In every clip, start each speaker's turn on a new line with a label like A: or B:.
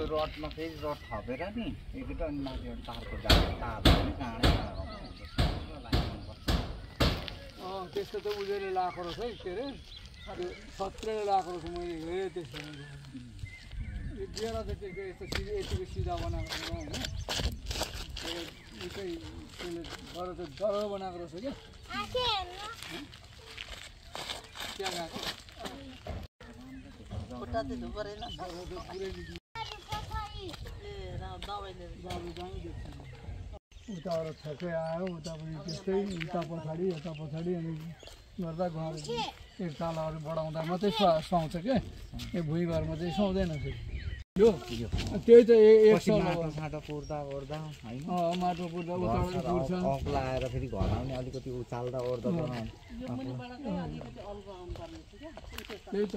A: रडमा फेरि रड थपेर नि एकटा अनि माथि एउटा तारको तारले काँडै
B: त्यस्तो त उजेले लगाएको रहेछ है के अरे त्यो सत्रले लगाएको रहेछ मैले हेरेँ त्यस्तो यो डेरा चाहिँ के यस्तो यतिको सिधा बनाएको छैन होइन उतै त्यसले डर बनाएको रहेछ क्या त्यहाँ गएको
C: खुट्टा चाहिँ धुपरेन
B: उताबाट ठ्याक्कै आयो उता पनि त्यस्तै उता पछाडि यता पछाडि अनि गर्दा घर एक तालहरू बढाउँदा मात्रै सुहाउँछ क्या यो भुइँ घरमा चाहिँ सुहाउँदैन फेरि यो त्यही त एक
A: माटो पुर्दा ओर्दा होइन
B: माटो पुर्दा उताबाट
A: लाएर फेरि घर आउने अलिकति उचाल्दा ओर्दा
B: त्यही त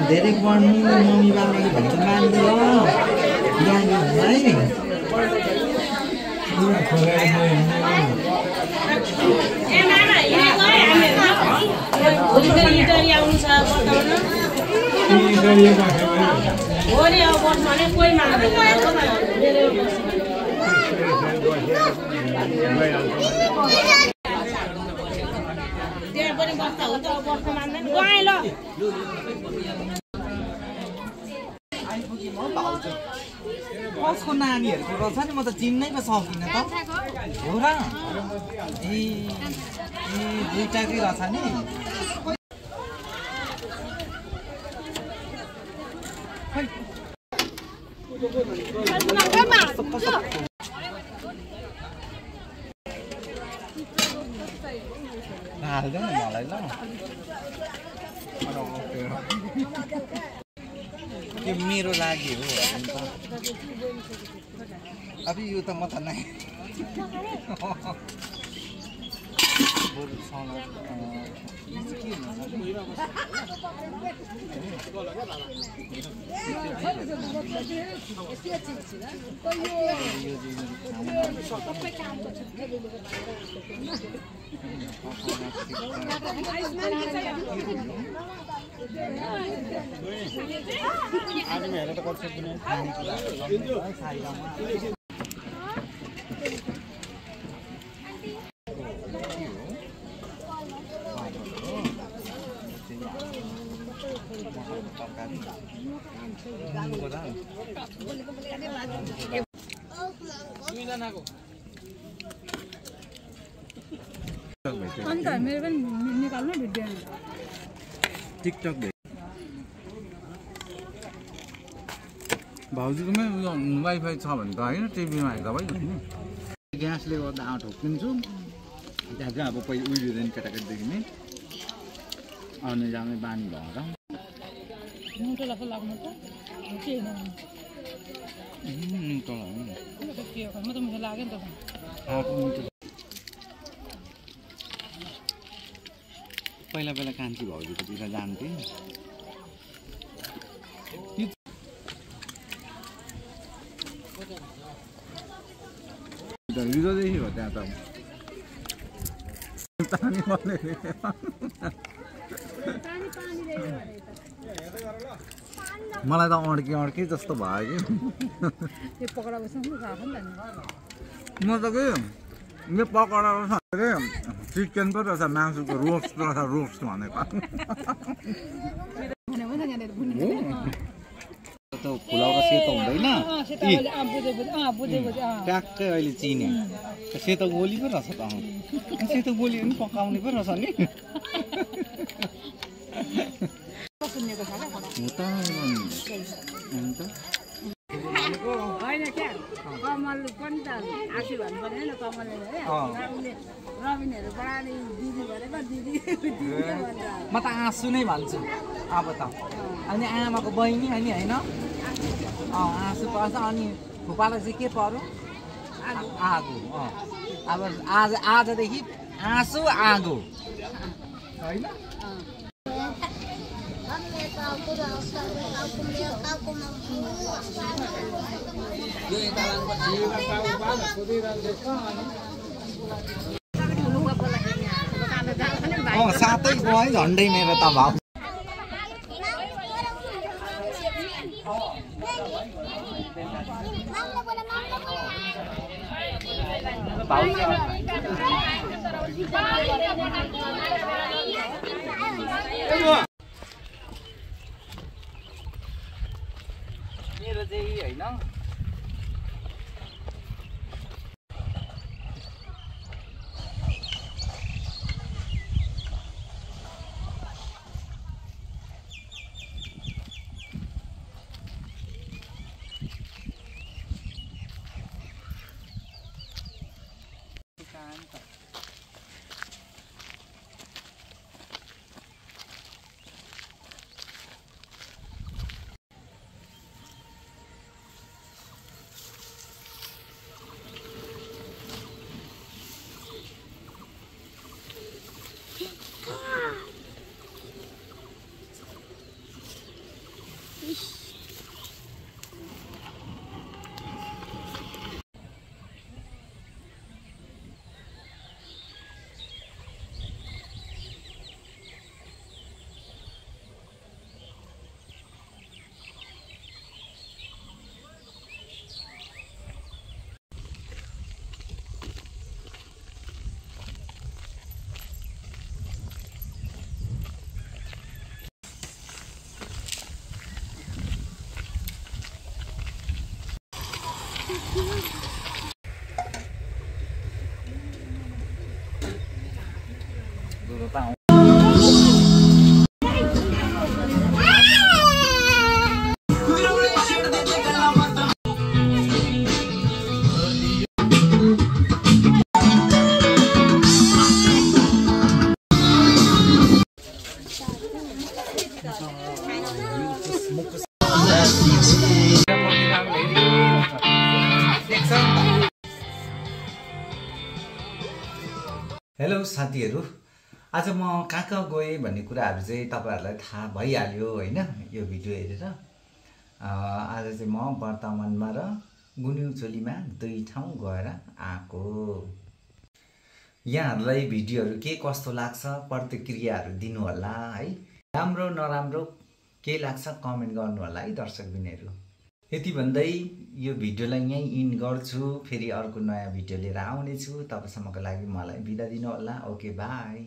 A: धेरै पढ्नु मम्मी बाबाले भन्छ मान्दैन कसको नानीहरूको रहेछ नि म त चिन्नै पो सकिनँ त हो र ए दुईटाकै रहेछ नि हाल्दैन मलाई ल यो मेरो लागि हो अब यो त म त नै
D: अन्त मेरो पनि निकाल्नु भिडियो
A: टिकटक भाउजूकोमै वाइफाई छ भने त होइन टिभीमा हेर्दा भइहाल्यो नि ग्यास
C: त्यसले गर्दा आँट ठोकिन्छु त्यहाँ चाहिँ अब पहिला उहिलेदेखि केटाकेटीदेखि नै आउने जाने बानी भएर
D: मुटो जस्तो लाग्नु त के हो के हो म त मुटो लाग्यो नि त
C: पहिला पहिला कान्छी भाउजूकोतिर जान्थेँ हिजोदेखि हो त्यहाँ त पानी मलाई त अड्के जस्तो भयो कि
D: पकडा बस्नु नि
C: म त के यो पकडा के चिकन पो रहेछ मासुको रोस्ट रहेछ रोस्ट भनेको फुलाउरो सेतो हुँदैन ट्याक्कै अहिले चिने सेतो गोली पो रहेछ त सेतो गोली पनि पकाउने पो रहेछ नि
D: होइन क्या कमल पनि त आशी भन्नु पर्यो नि कमलले रबिनहरू बढाउने दिदी भनेको दिदी
A: म त आँसु नै भन्छु अब त अनि आमाको बहिनी अनि होइन आँसु पर्छ अनि फुपालाई चाहिँ के पर्यो आगो अब आजदेखि आँसु आगो होइन सातै गयो है झन्डै मेरो त भाउ मेरो चाहिँ होइन हेलो साथीहरू, आज म कहाँ गएँ भन्ने कुराहरू चाहिँ तपाईहरुलाई थाहा भइहाल्यो हैन यो भिडियो हेरेर। आज चाहिँ म वर्तमानमा र गुन्युचोलीमा दुई ठाउँ गएर आएको। यहाँहरुलाई भिडियोहरु के कस्तो लाग्छ प्रतिक्रियाहरु दिनु होला है। राम्रो नराम्रो के लाग्छ कमेन्ट गर्नु होला है दर्शकबिनहरु। यति भन्दै यो भिडियोलाई यही इन गर्छु। फेरि अर्को नयाँ भिडियो लिएर आउने छु। तबसम्मको लागि मलाई बिदा दिनु होला। Okay bye.